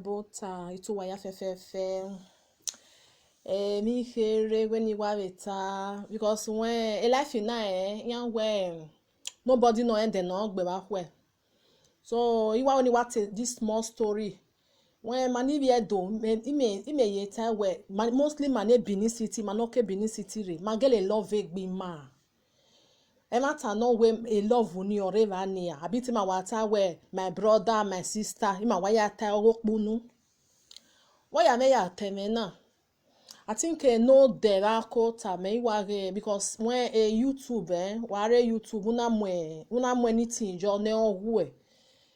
Bota ituwa ya fefefe mi here when you weta because when a life na young when nobody know end no gbe ba hwe so you want what this small story when mani bi edo ime ye time where mostly mane Benin City manoke Benin City re magele love egbi ma e matter no we a love uni or ever near abiti ma wata where my brother my sister ima waya ta okpunu waya me ya temena I think no derako ta me wage because when a YouTube ware YouTube una mwe anything jo ne ohwe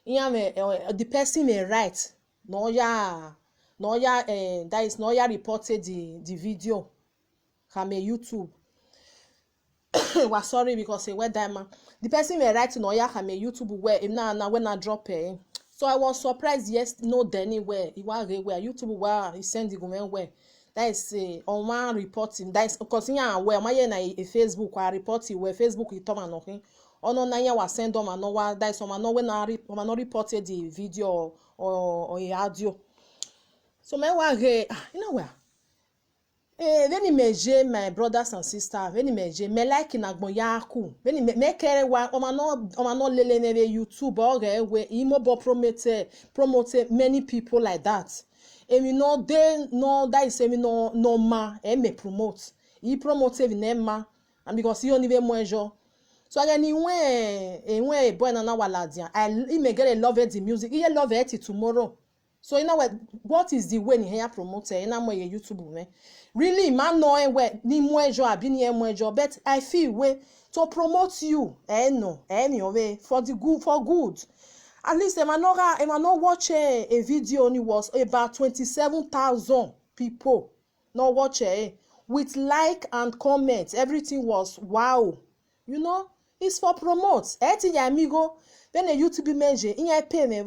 iya me the person may write no ya that is no ya reported the video kame YouTube was sorry because where diamond the person may write no ya kame YouTube where na when I drop so I was surprised yes no anywhere where YouTube where he send the woman where that is on one reporting that is because where my na a Facebook or reporting where Facebook is talking nothing ono na ya was send them no wa that is some no when na reported the video or audio so me wa you know where when meje my brothers and sisters when meje me like na gbon ya ku when me kere wa o ma no lele na YouTube or we imobo promote many people like that emi no dey no that is emi no ma me promote he promote even ma and because he only be mojo so again when boy na waladia he may get a love the music he love it tomorrow so you know what is the way ni here promote na mo ye YouTube me really man no we ni mojo abi ni mojo but I feel way to promote you no me way for the good for good. At least Emmanuel watch a video only was about 27,000 people not watch with like and comment everything was wow you know it's for promote ya amigo when a YouTube measure in ya pay me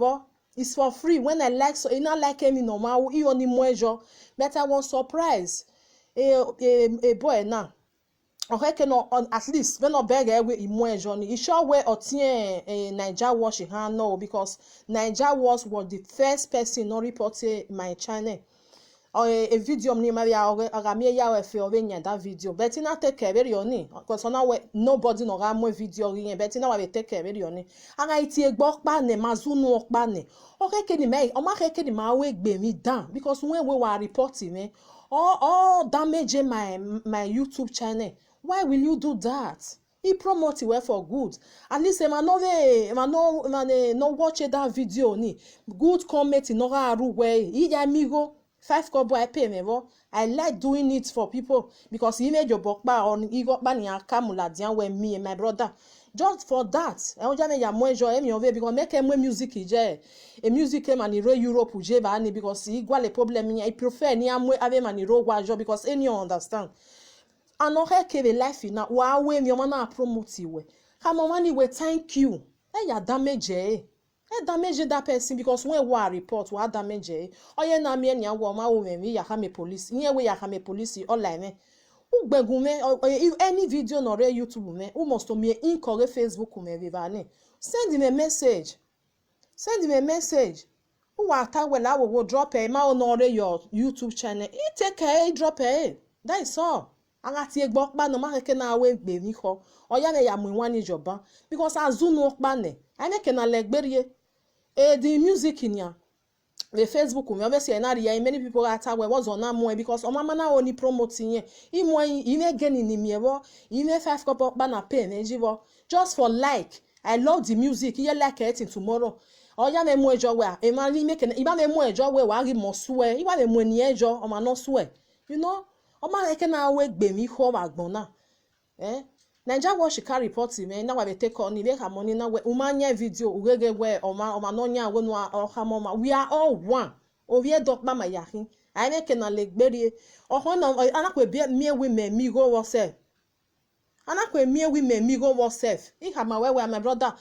it's for free when I like so you not like me normal you only measure but I was surprised a boy now okay no at least when no beg we imoejo ni sure way otin Naija Watch han no because Naija Watch was the first person no reported my channel or a video me ma ya me ya we fe nya that video but na take care very oni because now nobody no ga mo video yin but na we take care very oni aga iti egbo pa ne mazunu okpa ne okay ni me o ma ke ni ma we gbe mi down because when we were reporting me all damage my YouTube channel. Why will you do that? He promote it well for good. At least no watch that video ni. Good comment no aru way. He amigo 5 kobo I pay me I like doing it for people because he made your bokba on he got bani akamula dian where me and my brother. Just for that. I want to mo enjoy me over because make him music ije. A music man in Europe uje ba ni because he got a problem I prefer ni amwe ave man in wajo because any understand. Anohe keve life na wa we mi na promote we kama mani we thank you ya damage damage that person because when we report we damage oye na mi enya wo ma wo me ya ha me police yen we ya ha me police online ugbegun me if any video no re YouTube me u must me incorrect Facebook me viva ni send me a message who wa ta we la wo drop ma no re your YouTube channel e take care drop that is all agati egbo pa no ma keke na we gbe mi ko oya na ya mu nwa ni joba because azunu okpa ne ane ke na legberie the music nya the Facebook me obviously na ria many people ata we was on am because o mama na oni promoting yen imo ine geni ni miebo ine 5 cup pa na pay na jivo just for like I love the music you like it tomorrow oya na mu ejo we e ma ni make iba na mu ejo we wa ri mo suwe iba na mu ni ejo o ma no suwe you know o ma eke na we gbe mi ho agbon na Naija Watch ka report me na wa be take on ile ha money na we umanya video ugege we o ma no nya we no ha mo we are all one o vie dok ma yahin ai eke na legberie o ho na anakwe be me we me go yourself anakwe me we me go yourself I ha ma we my brother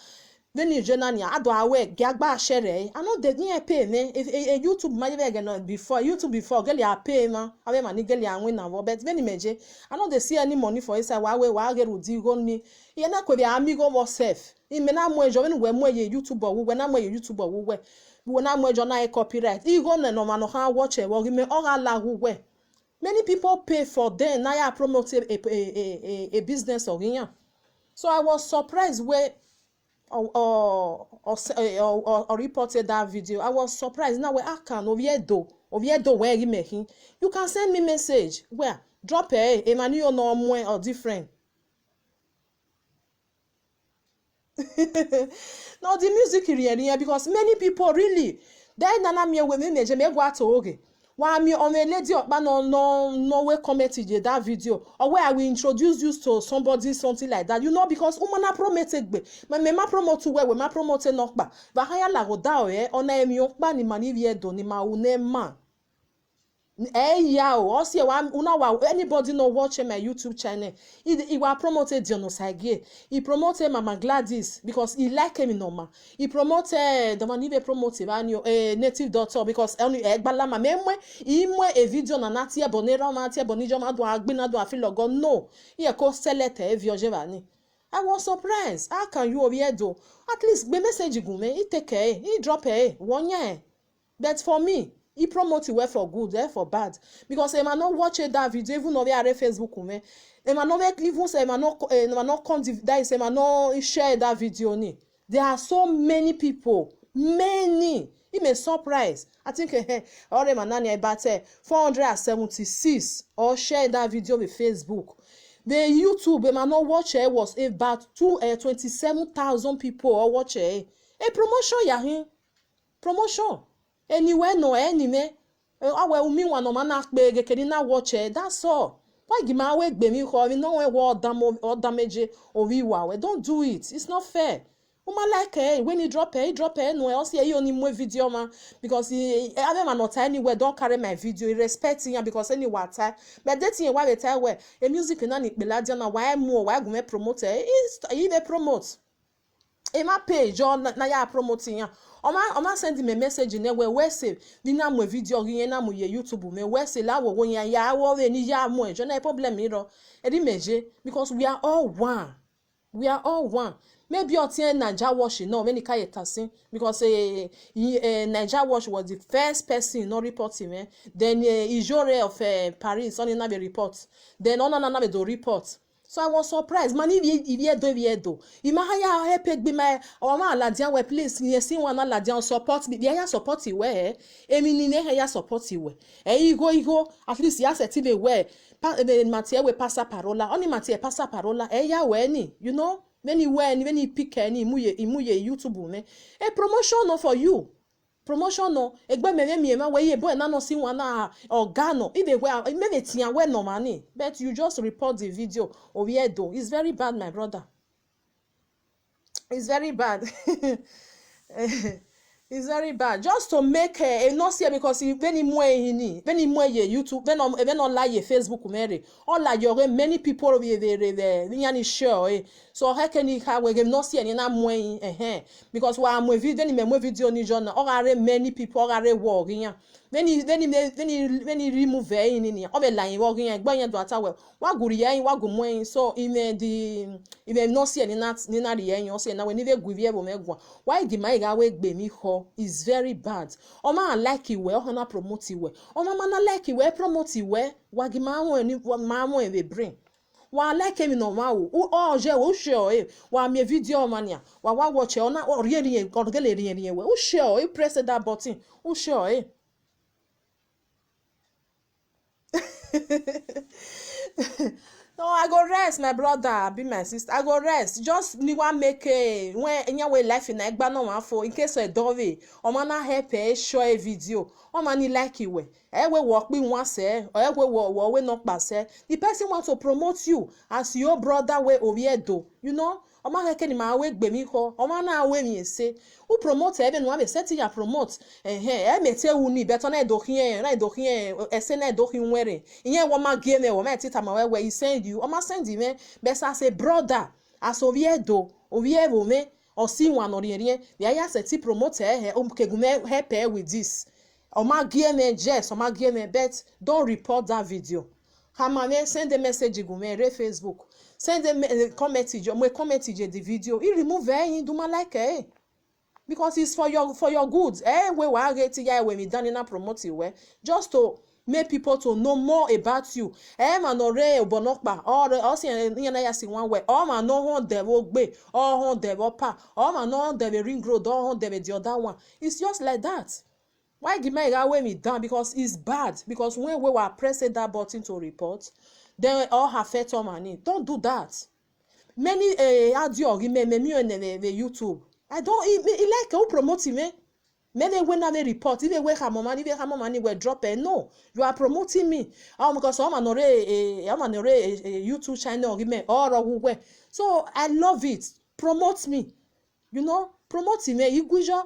Veni Jenania ado awe giagba shere I know the near pay me if a YouTube money before YouTube before get ya pay ma ave mani get ya win na but veni meje I know they see any money for inside wa get udi go ni ye na kwe amigo yourself I me na mo ejo when we mo ye YouTuber we na mo ye YouTuber we na mo jo na copyright igo na no mano ha watch e wo me o ga la we many people pay for them na ya promote a business or yan. So I was surprised where or reported that video. I was surprised. Now where I can Oviedo where you making. You can send me message. Where drop Emmanuel no more or different. No, the music really because many people really then nana me we me je me go ato oge. Why me on a lady no way comment that video or where I will introduce you to somebody something like that, you know, because umana promoted be me ma promote to where we ma promote nokba ba haya la go da ona emi okpa ni mani vie do ni ma unema yeah, also anybody no watching my YouTube channel. He was promoted Dionosage. He promoted Mama Gladys because he like him normal. He promoted the man even promoted native daughter because only Egbalama memwe imwe a video na natia bonera natia bonijo ma do agbina do afilo go no. He ko selete viojevani. I was surprised. How can you oviedo? At least be message gume. He take he drop 1 year. But for me, he promote it for good, for bad. Because I might not watch that video, even on Facebook. I might not even say, I might not share that video. There are so many people, many. It may surprise. I think already manani about 476 or share that video with Facebook. The YouTube, I might not watch it, was about 27,000 people or watch it. A promotion, yeah, promotion. Anywhere no anime awe umi wa no mana pe gekeri na watch that's all. Why give my way gbe mi ko no we wo damage ovi wa we don't do it. It's not fair. Uma like when you drop no else you only more video man because I am not anywhere don't carry my video respecting him because any water but that thing why we tell where a music na ni peladia na why more why go me promote is even promote my page or na ya promoting ya Oma send me message ne we say bi na mo video yin na mo ye YouTube me we say la wo yan ya wo we ni ya mo e na problem iro e di meje because we are all one. Maybe Otien Naija Wash no when he tasin because Naija Wash was the first person not reporting then Ijore of Paris only na be report then na be do report. So I was surprised. Man, if do. Imahaya help be my or ma ladian we please see one ladian support be ya support we. Emi ni ne ya support we. Igo at least ya set be we. Matie we passa parola. Only matie passa parola. Ya we ni, you know? When he pick any imuye YouTube me. A promotion no for you. Promotion no egbe me ma we boy na no si one na organo if they were maybe tian we no money but you just report the video oviedo. It's very bad, my brother. It's very bad. It's very bad just to make not see because when he ye YouTube when on like Facebook mere all like your many people we sure so how can you have we not see any na because wa am video ni journal all are many people all are work when he remove ni o be line work yan gbo yan do atawe wa guri yan wa go mo so in not see any na the yan o say na we ni be guvie bo megwa why the my ga we gbe mi ho is very bad. Oma like it well, ona promote it well. Oma mana like it well, promote it well. Wagi mamo e bring. Wa like him no ma o je o share wa me video mania. Wa watch ona o really well. O share press that button. O share No, I go rest, my brother, be my sister. I go rest. Just me want make when anyway life in egba no one for in case of dove. O mana help show a video. O mani like it we. We work we want say or we not pass. The person want to promote you as your brother we oviedo. You know? O ma heke ni ma we gbe mi ho. O ma na we mi say. Who promote even one be set ya promote. Me tell you ni better na do here ese na do hin were. Iyen wo ma game wo ma tita ma we he send you. O ma send him best as a brother as oviedo me or see one or yen. The ya set promote kegume help with this. O ma game just o ma game bet don't report that video. Hamame send a message gume re Facebook. Send a comment the video. He remove do my like because it's for your goods. We were get ya when we done in a promote you just to make people to know more about you. Man ore obonokpa or si na ya si one way. Man no hon de wo gbe or hon de wo pa or man no hon de ring road or hon de the other one. It's just like that. Why give me that way me down? Because it's bad. Because when we were pressing that button to report, then all have fed on money. Don't do that. Many audio me YouTube. I don't like who promoting me. Many when I report, even when have money will drop it. No, you are promoting me. Because I'm an YouTube channel give me all way. So I love it. Promote me. You know, promote me.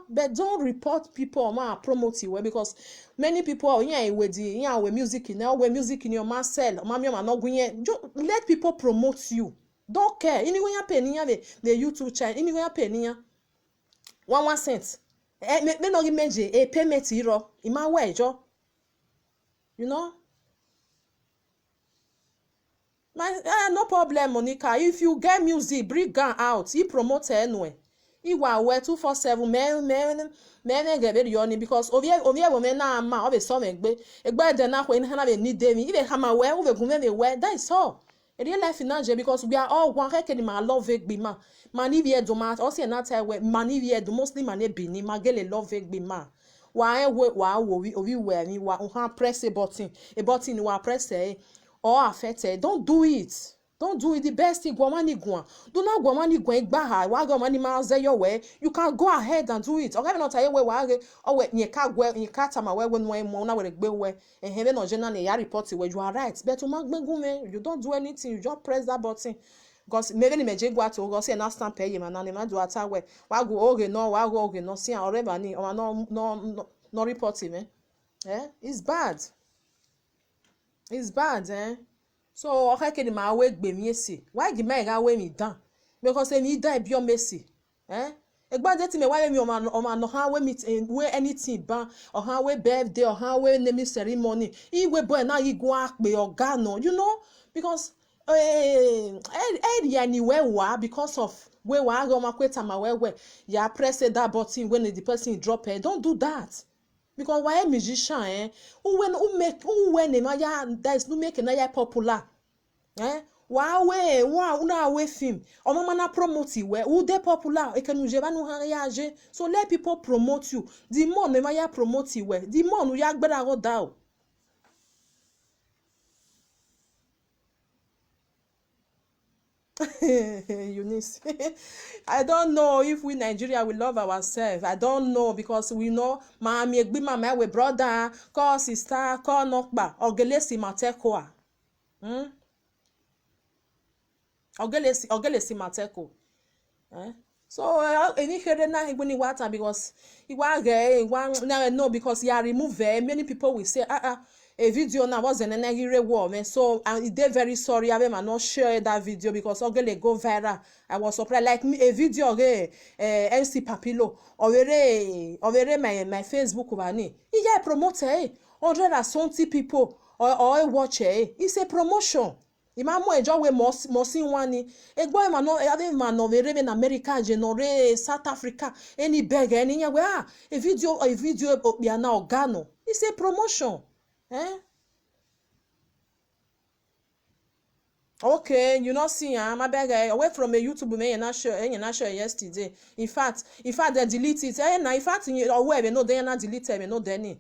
But don't report people promote you because many people with music in your man sell. Let people promote you. Don't care. Anyway, you pay the YouTube channel. Anyway, you pay 1 cent. Me no give me a payment hero. In my way, you know. No problem, Monica. If you get music, bring gun out. He promote anyway. He wa we 247 me get very yoni because ovie we na ma o be so me egbe de na ko na be need dem. If ha ma we o be gun me we that is all. Real life in Nigeria because we are all one reckon my love egg ma mani vie do ma o se na tell we mani vie do mostly mani bini ma gele love egg ma wa we ni wa press a button ni wa press or affected. Don't do it. Don't do it. The best thing gwamani gwan. Do not gwamani gwan igbaha. Wa gwamani ma ze your way. You can go ahead and do it. Okay, not aye we wa o we nye ka tama we mo na we gbe we. And heaven no general ya report we you are right. But to mag me, you don't do anything. You just press that button. Because maybe ni meje gwa to go say na stamp pay man na ma do ata we. Wa go oge no see already ni o no report me. It's bad. It's bad, So okay ke ma we gbe mi esi. Why give me ga we mi down? Because me die bi o mesi. Egba de ti me why me o ma no ha we meet we anything ban or ha we birthday or ha we naming ceremony. I we boy na you go akpe oga no, you know? Because area ni we wa because of we wa go ma kweta ma we ya press that button when the person drop it. Don't do that. Because why a musician, who when that is no making a popular. Wow, now we film. Or mama promote you where who they popular. E can uje so let people promote you. The more ne promote you where the more you better go down. Eunice. I don't know if we Nigeria will love ourselves. I don't know because we know mama we brother, call sister, call nokba, ogelesi matekoa. Ogelesi mateko. So any here na when water because no because you remove many people will say a video now was an energy war so they very sorry I am not share that video because ogele go viral. I was surprised like a video MC Papilo over my Facebook bani he promote 170 people or watch it's a promotion. Imamo enjoy we mosi wani egbo ma no ade ma no vere in America genore South Africa any beg any we a video bia na organo it's a promotion. Okay, you not see my beg away from a YouTube me and not sure yesterday. In fact they delete it. In fact aware no they not delete me no then.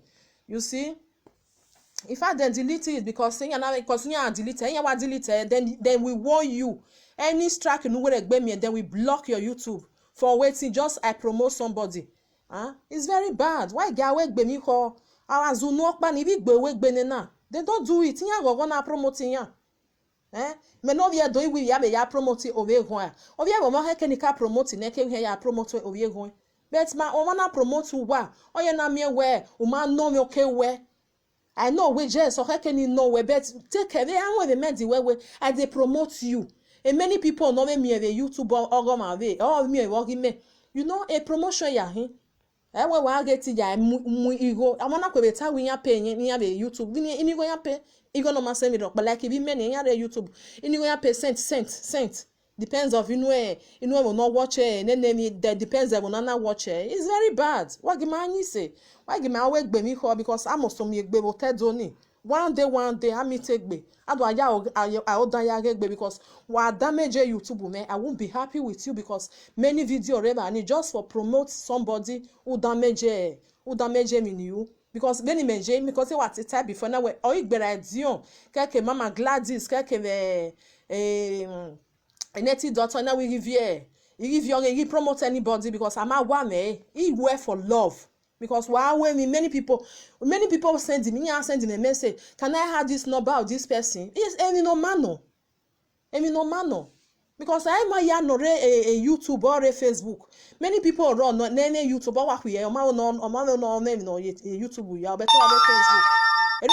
You see? In fact, then delete it because you delete then we warn you. Any strike in me and then we block your YouTube for waiting. Just I promote somebody. It's very bad. Why gawe gbe mi ho? Our zunu okpa ni bi gbe na. They don't do it. Nya go na promoting ya. Me no via do we ya promote over ho. Ovia wo mo he kenika promote na ke he ya promote over ho. But ma o na promote wa. Oye na me we o ma no me okay we. I know we just so can you know we but take care and when the way I they promote you. And many people know me a YouTube or go my way or me working me. You know a promotion ya I will get ya ego. I wanna go better when you pay near the YouTube. You go pay you gonna send me but like if you many near the YouTube. You go pay cent. depends of will not watch it, and then that depends of not watch it. It's very bad. What give me say? Why give me away me because I'm also me be doni. One day I me take be. I do I because what damage YouTube man, I won't be happy with you because many video already and just for promote somebody who damage me you. Because many menje because what it type before now or igbera keke mama Gladys keke Neti daughter now we give you promote anybody because I'm a woman he wear for love because many people send me a message, can I have this number of this person? Yes, any no mano because I am a YouTube or a Facebook. Many people run no YouTube or what we are no name no YouTube we are better on Facebook. I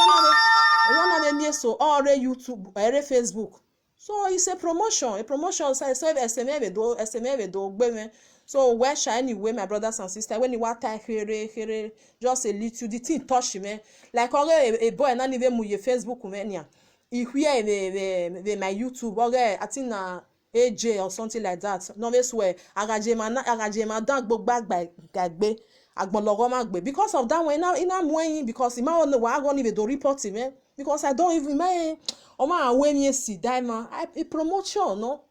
don't know so or a YouTube or a Facebook. So it's a promotion so SME do so where shiny way my brothers and sisters when you want here just a little the thing touch me like a boy and even move your Facebook mania if we are my YouTube or I think AJ or something like that no we swear agajema dan gbog bag gagbe agbonlogo magbe because of that when now in because ima on wa go even do report me because I don't even my when you see diamond I promotion no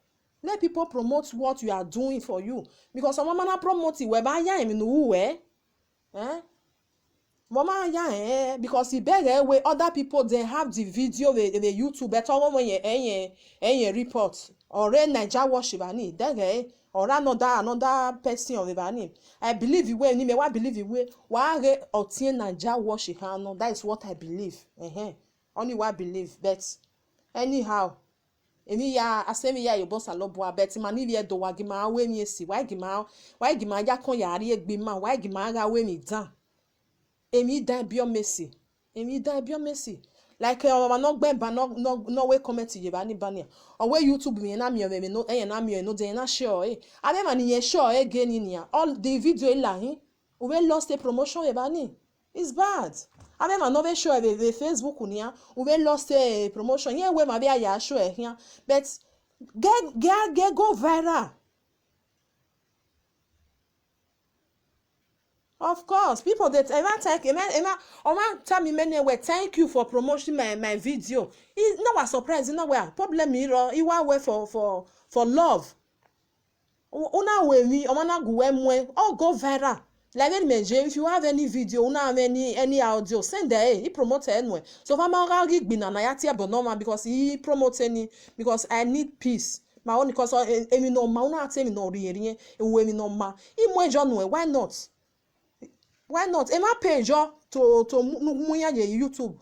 let people promote what you are doing for you because some man promote it whereby ya em no mama ya because he beg where other people they have the video the YouTube better when you report or Naija worship ani dege or another person of the I believe you when me believe you why obtain Naija worship no that is what I believe only what I believe but anyhow emi ya asemi ya yo boss alobo abeti mani vie do wagima we mi esi why gima ya kon yari egbe ma why gima ga we mi dan emi dan biomesi like no gbe ba no we comment ye ba ni bania or we YouTube mi na mi o me no na mi no de na share ade mani ye share again ni all the video la hin we lost a promotion ye ba ni it's bad I mean, no show the Facebook unia. We lost a promotion. Yeah, we maybe I show here, but get go viral. Of course, people that tell me many way. Thank you for promoting my video. It's not a surprise. No way. Problem here. You want way for love. Una we me. Omana go all go viral. Like if you have any video, any audio, send there. He promote anyway. So if I'm gig bin na yatia but normal because he promote any because I need peace. My own because emi no ma una ate mi no riye ewe mi no ma. I mo ejo no why not? Why not? Ema pay jo to muya ye YouTube.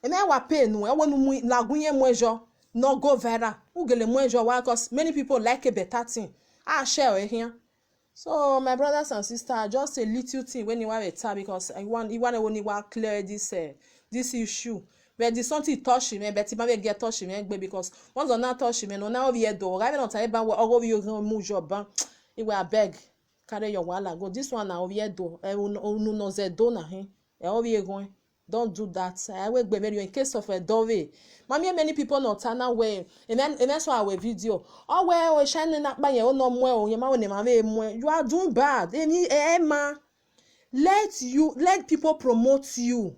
Ema wa pay no e wonu mu lagunye mo ejo no go viral. Ugele mo ejo why because many people like a better thing. I share here. So my brothers and sisters, just a little thing when you have a time because I want only want clear this issue. But the something touch me, but it might get touch me because once on not touch me, no now we do. I don't tell you all you move your bank. It will beg carry your wallet go. This one now we do. No ze do na hin. All we going. Don't do that. I will be very in case of a dove. Many people not turn away. And that's why our video. Oh well, shining up by your no more. You are doing bad. Let people promote you.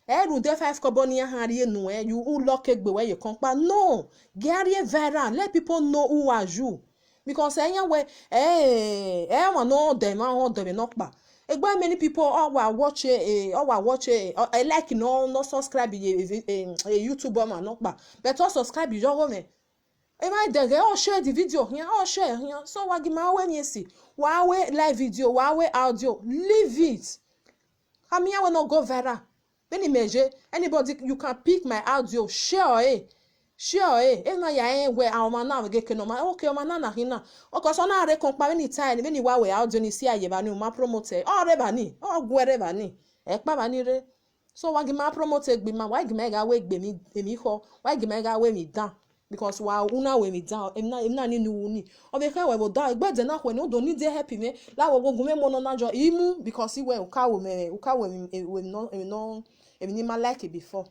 Do the 5 carbonia harry no you who lock it where you come. No, Gary Vera. Let people know who are you. Because anyway, I know them. I want them not back. Many people watch I like no subscribe a YouTuber man not bad but also subscribe your woman. Am I there? Oh share the video here, share here. So what give my when you see why live video, why audio, leave it. I mean I will not go viral. Any measure anybody you can pick my audio, share na ya we our na ge kenoma okay ma na hina o ko so na re kompa ni time ni wa we audio ni si aye ba ni ma promote o re ba ni o gwere ba ni e pa ba ni re so wa gi ma promote gbe ma wa gi me ga we gbe mi emi ho wa gi me ga we mi down because wa una we mi down em na ni nu ni o be ka we bo down gbe de na ko ni o do ni dey help me la wo gogun me mo no na jo imu because we u ka we no emi ni ma like it before.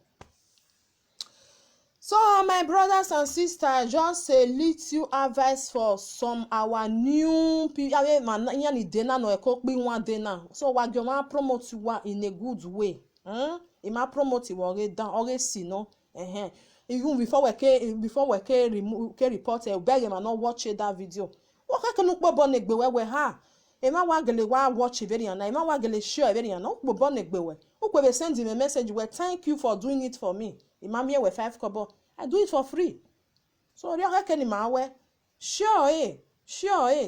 So my brothers and sisters, just a little advice for some our new people. So what you want promote you in a good way. You might promote you already down, already see no. Even before we can remove can report it, beg him and not watch that video. What can look bonnet be where ha? Emma wagele wa watch a video and Emma wagele share a video. No bonnet be where. Who will send him a message where thank you for doing it for me. Imam here with 5 kobo. I do it for free. So you reckon my way? Sure,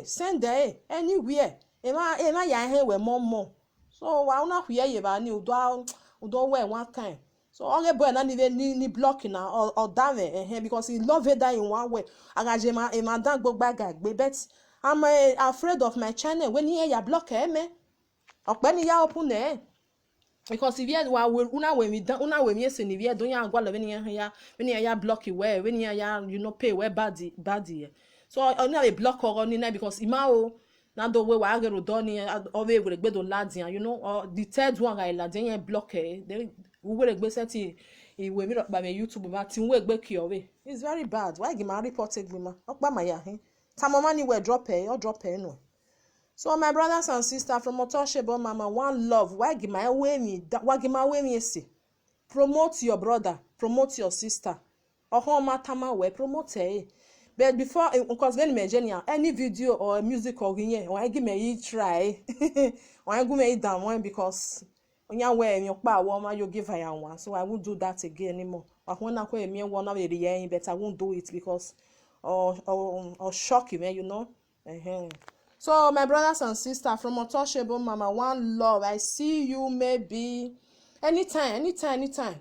send there anywhere. Emma ya here with more. So why not hear you about you do wear one kind. So all the boy not even ni blocking or damn because he love it that in one way. Agajema Emma don't go back but I'm afraid of my channel when you ya block me. Or when you open there. Because if you are una when we yes in if you don't ya gwala when ya block you where when ya pay where bad so only a block or on because imao na do we wa get done or we will gbe do lad or the third one I lad yan block we will gbe set we me by my YouTube but tin we gbe ki away it's very bad why give my report gbima okpa ma ya hin tamoma ni we drop no. So my brothers and sisters from Otoshebo Mama, one love. Why give my way me see? Promote your brother, promote your sister. Ohoma tama we promote But before because when me any video or music or I give me try. Or I give me down one because onya we me pa woman you give her one. So I won't do that again anymore. But when I call me one of the but I won't do it because or shock you, So my brothers and sisters from Untouchable Mama, one love. I see you maybe anytime.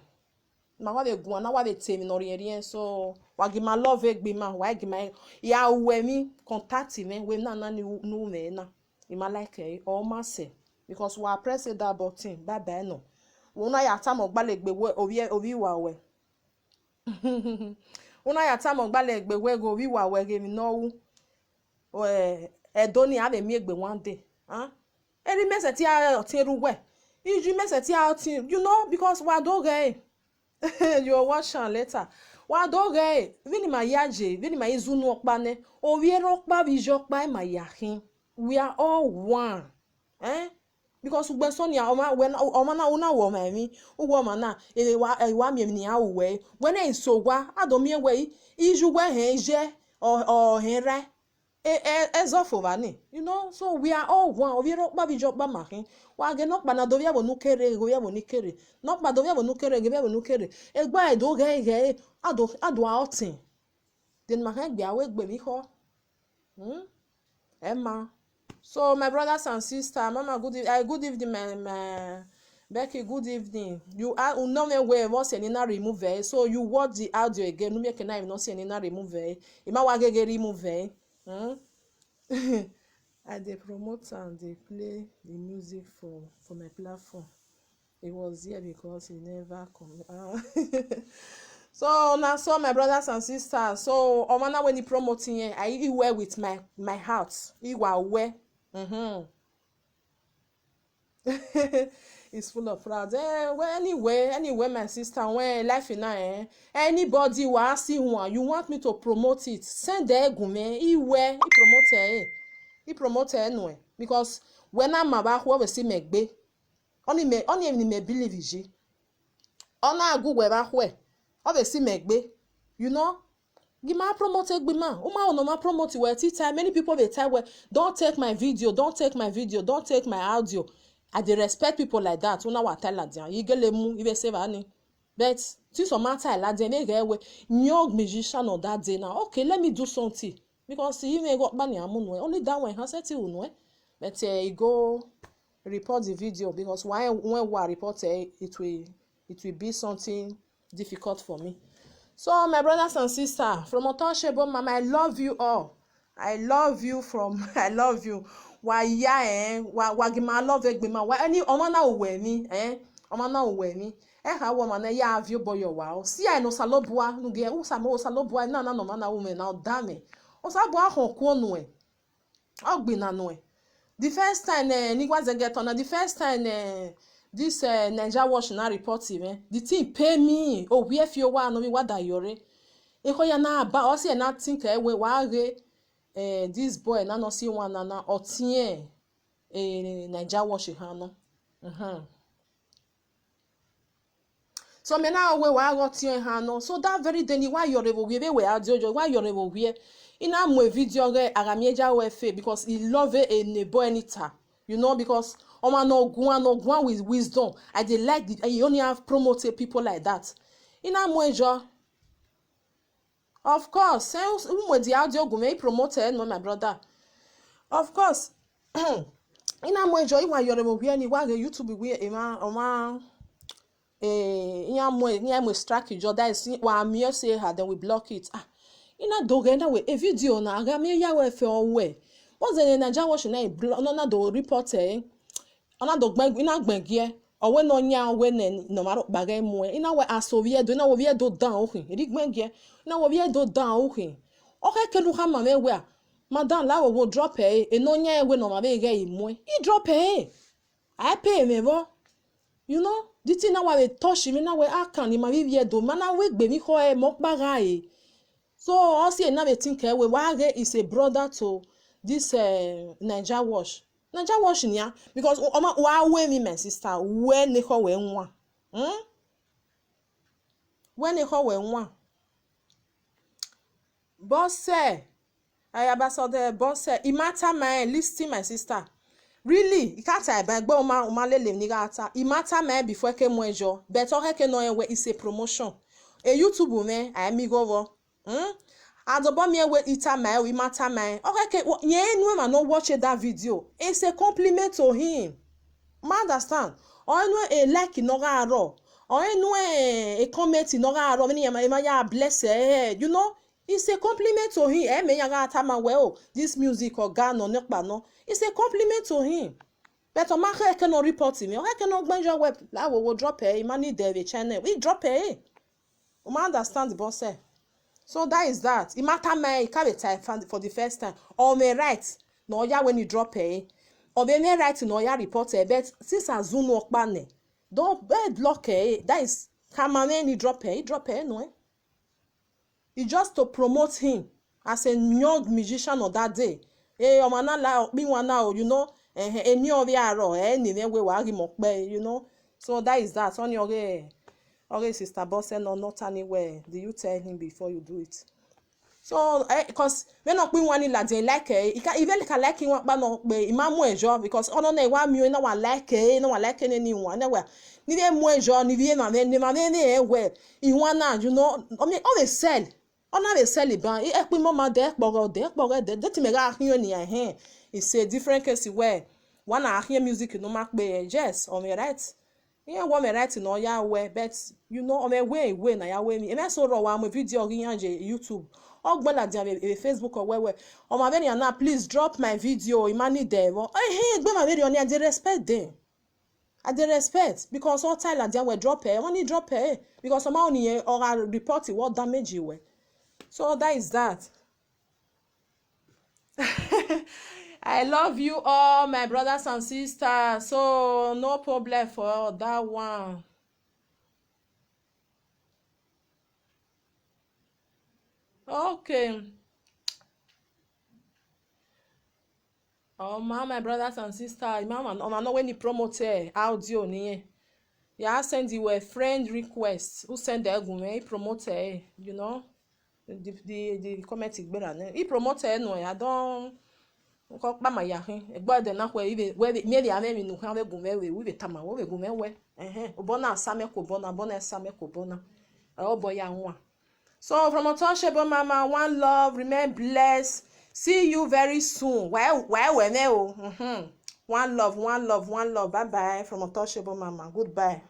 Ma wa be go na wa be temi no rien so wa give my love be ma wa give my ya we mi contact me we na no me na. You ma like or ma say because we press that button bye no. We na ya time ogbale gbe obi wa we. Una ya time ogbale gbe we go obi wa we ge mi no Edoni have a megbe one day. Any message here teruwe. You message here because wa doge. You watch later. Wa doge. Vini ma yaje, vini ma izunu okpane. O wiero okpa bijokpa ma yahin. We are all one. Because ugbe sonia oma na una wo ma mi. Uwo ma na ewa mi ni awe. When e so wa adomi we iju we henje or henre. So we are all one. We don't baby job by making. Why get not banadovia will no carry, go ya carry. Not badovia will no carry, give no carry. A boy do gay, ado outing. Then my hand be awake, baby. Emma. So my brothers and sisters, Mama, good evening, my Becky, good evening. You are no way was any remove. So you watch the audio again. No make I not see any remove. Ima wage remove. I dey promote and they play the music for my platform. It was here because he never come. So now, so my brothers and sisters. So omana when he promoting here, I wear with my heart. He was wear. It's full of proud. Well, anyway, my sister, when life in anybody who ask you one, you want me to promote it, send the gume, he promote anyway. Because when I'm about what we see me only me believe it. Ona go where back where, obviously me give my promote gbima uma no ma promote where time many people they tell where don't take my video, don't take my audio. I dey respect people like that. Una wa tell them. You get lemu, you say vani. But since some matter like them, they get we young musician on that day now. Okay, let me do something because you may got money amun only that one has set you no. But you go report the video because when we report it will be something difficult for me. So my brothers and sisters from Untouchable Mama, I love you all. I love you. Wa ya wa gima love egbema wa any omana owe mi ha wo mana ya avio boyo wa si ai no salobua nu ge u salobua na no mana woman now dame o sabo ahoko nu ogbina nu the first time ni gwa get on the first time this Naija Watch na report me the thing pay me oh where fi wa no mi wa da yore e ko ya na ba o se na think we wa re this boy na no see one na otie Naija Watch ha no so me na we wa go tie ha no so that very day ni wa yore wo we adiojo wa yore wo we ina mo video re agamieja we fe because he love a neighbor anytime you know because Oma no gwan with wisdom. I dey like you only have promoted people like that. Ina mwejo. Of course, we the audio go make promoted no my brother. Of course. Ina mwejo iwa yore mo we ni wa YouTube we oma ina mwe strike jo that is wa me say her then we block it. Ina doge na we a video na aga me ya we fe owe. What's the Naija Watch na no do report ona do gbeng ina gbengie owe no nya we no maro baga mu ina we asovie do ina we vie do dan ohin ri gbengie ina we vie do dan ohin o ke kelu ha ma me we a madam la wo drop no nya we no ma be ge imu I drop I pay me bo you know the thing na we touch me na we akan ni ma vie do mana we gbe mi ko mo baga so o see na be think we wa ge is a brother to this Naija Watch Naija Watch nia because wa we me my sister when ne ho we nwa when ne ho we nwa boss ayaba the boss it matter my listing my sister really it can't I gbe o ma lele ni gata it matter my before ke mo ejo but o ke no we is a promotion a YouTube me I mi go adobo me we ita my we matter my okay ye nu ma no watch that video it's a compliment to him ma understand or nu a like no ga ro or nu a comment no ga ro me ya bless you know it's a compliment to him me ya ga tama well this music or ga no nepa no it's a compliment to him but o ma ke no report me o ke no gbanjo web la wo drop money there the channel we drop o ma understand the boss so that is that. It matter my carry time for the first time. Or may write no ya when you drop or may write no ya report but since a zoom work ban don't block that is come on you drop no it's just to promote him as a young musician on that day o mana la be one now you know any of ya any we wa you know so that is that on your okay, sister boss no not anywhere. Do you tell him before you do it? So, because when I one in like it can even like him but no be imamu ejo because ono na wa mi na wa like no wa like anyone na wa ni be mu ejo ni be ma me we I wanna you know I mean all they sell ona be sell ban e pe mama de poro de ti me ga hin ni hen it's a different case where one I hear music no mak be yes on me right. Yeah, what me write no ya we but you know on me way na ya we me e so ro wa mo video yan je YouTube ogbona dia be Facebook or where o ma very na please drop my video imani there gbe ma very on I dey respect them I dey respect because all time and dia we drop only drop because some only or report what damage you we so that is that. I love you all, my brothers and sisters. So no problem for that one. Okay. Oh, my brothers and sisters. Mama, I know when you promote audio ni. Yeah, send you a friend request. Who send the gume? Promote, you know. The comment he promote no. I don't. Ko pa ma ya hin egba de na we me dia me nu kan we gume we be tama we gume we obona asame ko bona asame ko bona obo ya nwa so from Untouchable Mama, one love, remain blessed, see you very soon. Well we me one love, bye bye from Untouchable Mama, goodbye.